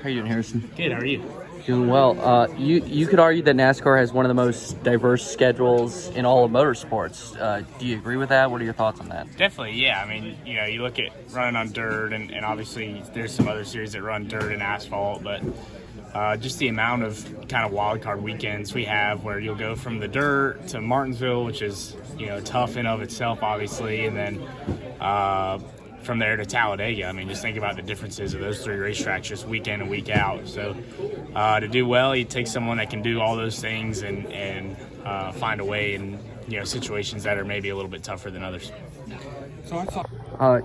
How you doing, Harrison? Good, how are you? Doing well. You could argue that NASCAR has one of the most diverse schedules in all of motorsports. Do you agree with that? What are your thoughts on that? Definitely, yeah. I mean, you look at running on dirt, and obviously there's some other series that run dirt and asphalt, but just the amount of kind of wild card weekends we have where you'll go from the dirt to Martinsville, which is, tough in of itself, obviously, and then from there to Talladega. I mean, just think about the differences of those three racetracks just week in and week out. So to do well, you take someone that can do all those things and find a way in situations that are maybe a little bit tougher than others.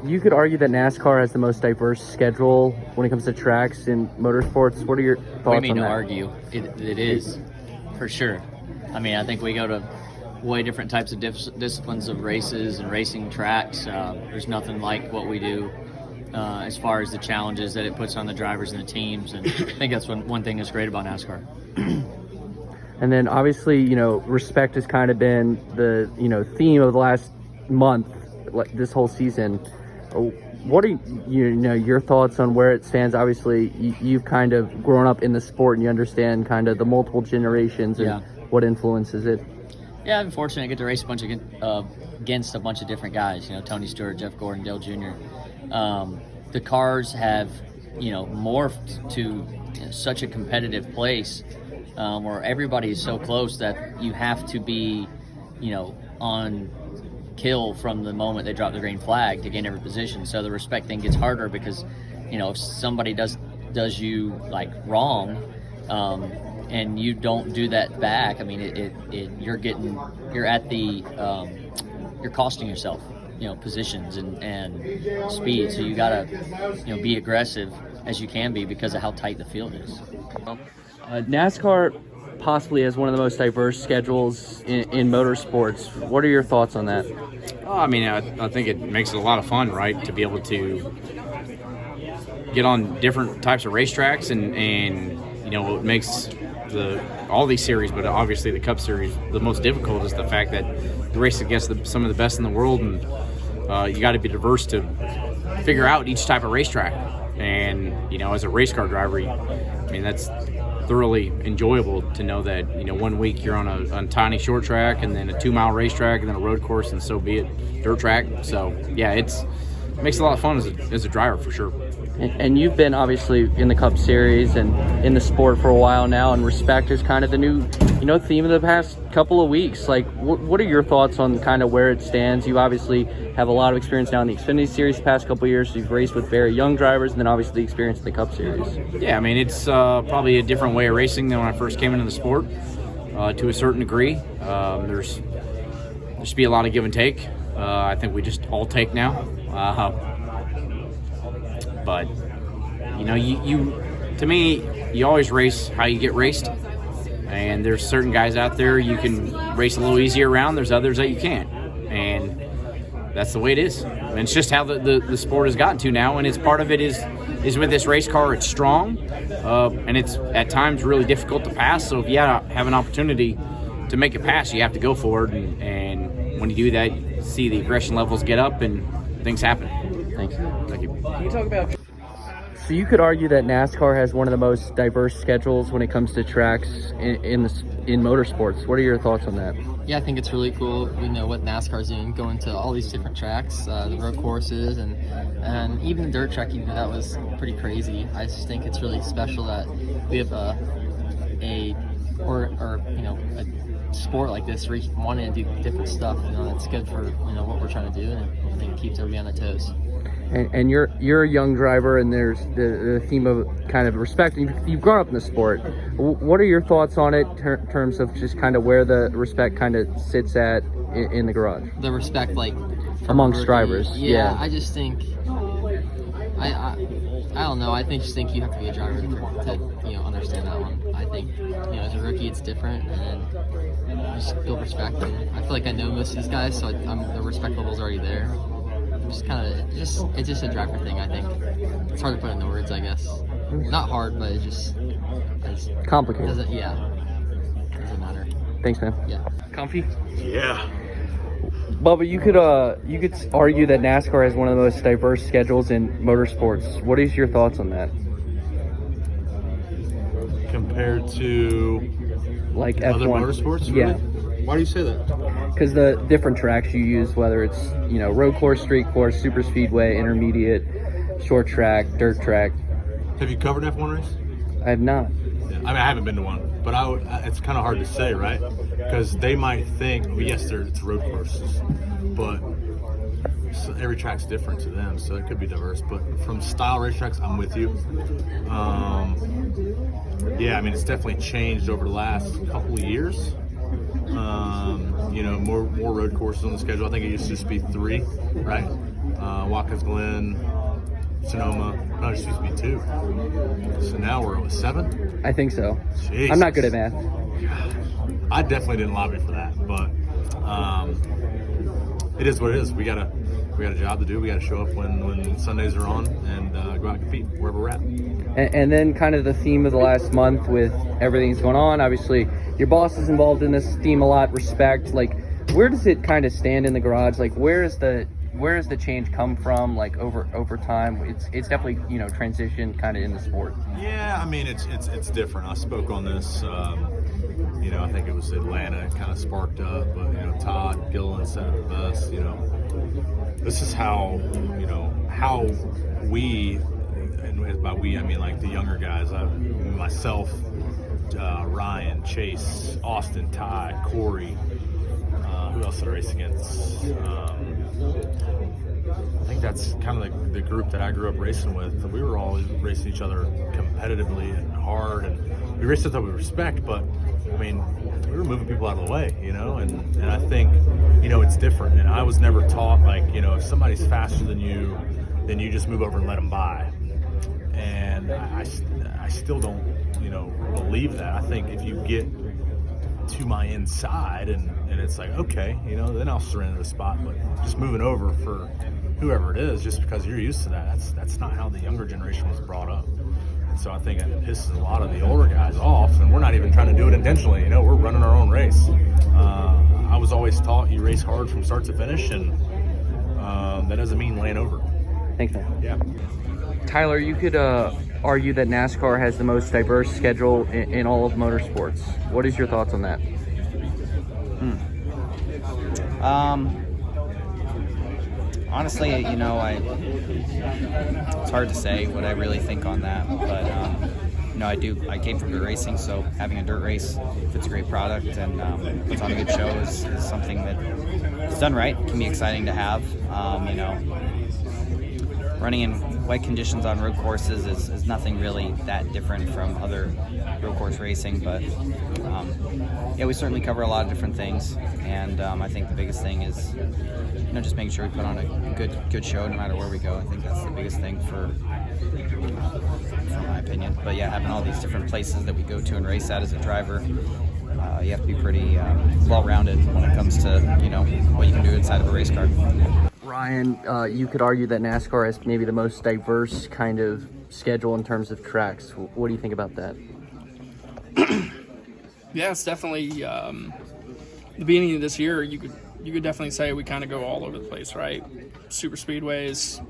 You could argue that NASCAR has the most diverse schedule when it comes to tracks in motorsports. What are your thoughts What do you mean on that? to argue? It is, for sure. I mean, I think we go to way different types of disciplines of races and racing tracks. There's nothing like what we do as far as the challenges that it puts on the drivers and the teams. And I think that's one thing that's great about NASCAR. And then obviously, respect has kind of been the, theme of the last month, like this whole season. What are your thoughts on where it stands? Obviously, you've kind of grown up in the sport and you understand kind of the multiple generations and what influences it. Yeah, I'm fortunate to get to race against a bunch of different guys. Tony Stewart, Jeff Gordon, Dale Jr. The cars have, morphed to such a competitive place where everybody is so close that you have to be, on kill from the moment they drop the green flag to gain every position. So the respect thing gets harder because, if somebody does you like wrong, and you don't do that back, I mean, you're costing yourself, positions and speed. So you gotta, be aggressive as you can be because of how tight the field is. NASCAR possibly has one of the most diverse schedules in motorsports. What are your thoughts on that? I mean, I think it makes it a lot of fun, right, to be able to get on different types of racetracks and what makes all these series, but obviously the Cup Series, the most difficult is the fact that you race against some of the best in the world, and you got to be diverse to figure out each type of racetrack. And as a race car driver, that's thoroughly enjoyable to know that 1 week you're on a tiny short track, and then a 2-mile racetrack, and then a road course, and so be it, dirt track. So yeah, it makes it a lot of fun as a driver for sure. And you've been obviously in the Cup Series and in the sport for a while now, and respect is kind of the new, theme of the past couple of weeks. Like, what are your thoughts on kind of where it stands? You obviously have a lot of experience now in the Xfinity Series the past couple of years. So you've raced with very young drivers, and then obviously the experience in the Cup Series. Yeah, I mean, it's probably a different way of racing than when I first came into the sport, to a certain degree. There should be a lot of give and take. I think we just all take now. But to me, you always race how you get raced, and there's certain guys out there you can race a little easier around. There's others that you can't, and that's the way it is. And it's just how the sport has gotten to now, and it's part of it is with this race car. It's strong, and it's at times really difficult to pass. So if you have an opportunity to make it pass, you have to go for it, and when you do that, you see the aggression levels get up and things happen. Thank you. Thank you. Can you talk about? So you could argue that NASCAR has one of the most diverse schedules when it comes to tracks in motorsports. What are your thoughts on that? Yeah, I think it's really cool. What NASCAR's doing, going to all these different tracks, the road courses, and even the dirt track. That was pretty crazy. I just think it's really special that we have a sport like this where you want to do different stuff. It's good for what we're trying to do, and I think it keeps everybody on their toes. And you're a young driver, and there's the theme of kind of respect. You've grown up in the sport. What are your thoughts on it in terms of just kind of where the respect kind of sits at in the garage? The respect, like amongst drivers. Yeah, I just think I don't know. I think you have to be a driver to understand that one. I think as a rookie it's different, and just build respect. And I feel like I know most of these guys, so the respect level's already there. It's just a driver thing. I think it's hard to put into words. I guess not hard, but it's complicated. Doesn't matter. Thanks, man. Yeah. Comfy. Yeah. Bubba, you could argue that NASCAR has one of the most diverse schedules in motorsports. What is your thoughts on that? compared to like other F1 motorsports? Yeah. Really? Why do you say that? Because the different tracks you use, whether it's road course, street course, super speedway, intermediate, short track, dirt track. Have you covered an F1 race? I have not. Yeah. I mean, I haven't been to one, but it's kind of hard to say, right? Because they might think, well, yes, it's road courses, but every track's different to them, so it could be diverse. But from style racetracks, I'm with you. Yeah, I mean, it's definitely changed over the last couple of years. More road courses on the schedule. I think it used to just be 3, right? Watkins Glen, Sonoma. No, it used to be 2. So now we're at 7? I think so. Jesus. I'm not good at math. I definitely didn't lobby for that, but it is what it is. We got a job to do. We got to show up when Sundays are on and go out and compete wherever we're at. And then kind of the theme of the last month with everything that's going on. Obviously, your boss is involved in this theme a lot. Respect. Like, where does it kind of stand in the garage? Like, where is the change come from? Like over time, it's definitely transitioned kind of in the sport. Yeah, I mean it's different. I spoke on this. I think it was Atlanta. It kind of sparked up, but Todd Gilliland said it the best. This is how we, and by we I mean like the younger guys. Myself, Ryan, Chase, Austin, Ty, Corey. Who else did I race against? I think that's kind of the group that I grew up racing with. We were all racing each other competitively and hard, and we raced with respect. But I mean, we were moving people out of the way, and I think it's different. And I was never taught if somebody's faster than you, then you just move over and let them by. And I still don't believe that. I think if you get to my inside and it's like, okay, then I'll surrender the spot. But just moving over for whoever it is just because you're used to that's not how the younger generation was brought up. And so I think it pisses a lot of the older guys off, and we're not even trying to do it intentionally. We're running our own race. I was always taught you race hard from start to finish, and that doesn't mean laying over. Thanks, man. Yeah. Tyler, you could argue that NASCAR has the most diverse schedule in all of motorsports. What is your thoughts on that? Honestly, it's hard to say what I really think on that, but I came from dirt racing, so having a dirt race, if it's a great product and puts on a good show is something that, if it's done right, can be exciting to have. Running in wet conditions on road courses is nothing really that different from other road course racing, but we certainly cover a lot of different things, and I think the biggest thing is just making sure we put on a good show no matter where we go. I think that's the biggest thing from my opinion. But yeah, having all these different places that we go to and race at as a driver, you have to be pretty well-rounded when it comes to what you can do inside of a race car. Ryan, you could argue that NASCAR has maybe the most diverse kind of schedule in terms of tracks. What do you think about that? Yeah, it's definitely the beginning of this year. You could definitely say we kind of go all over the place, right? Super speedways,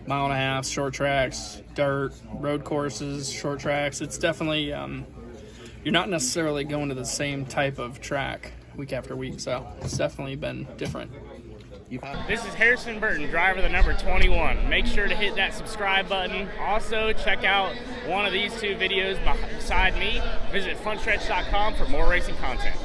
1.5 miles, short tracks, dirt, road courses, short tracks. It's definitely you're not necessarily going to the same type of track week after week, so it's definitely been different. This is Harrison Burton, driver the number 21. Make sure to hit that subscribe button. Also, check out one of these 2 videos beside me. Visit frontstretch.com for more racing content.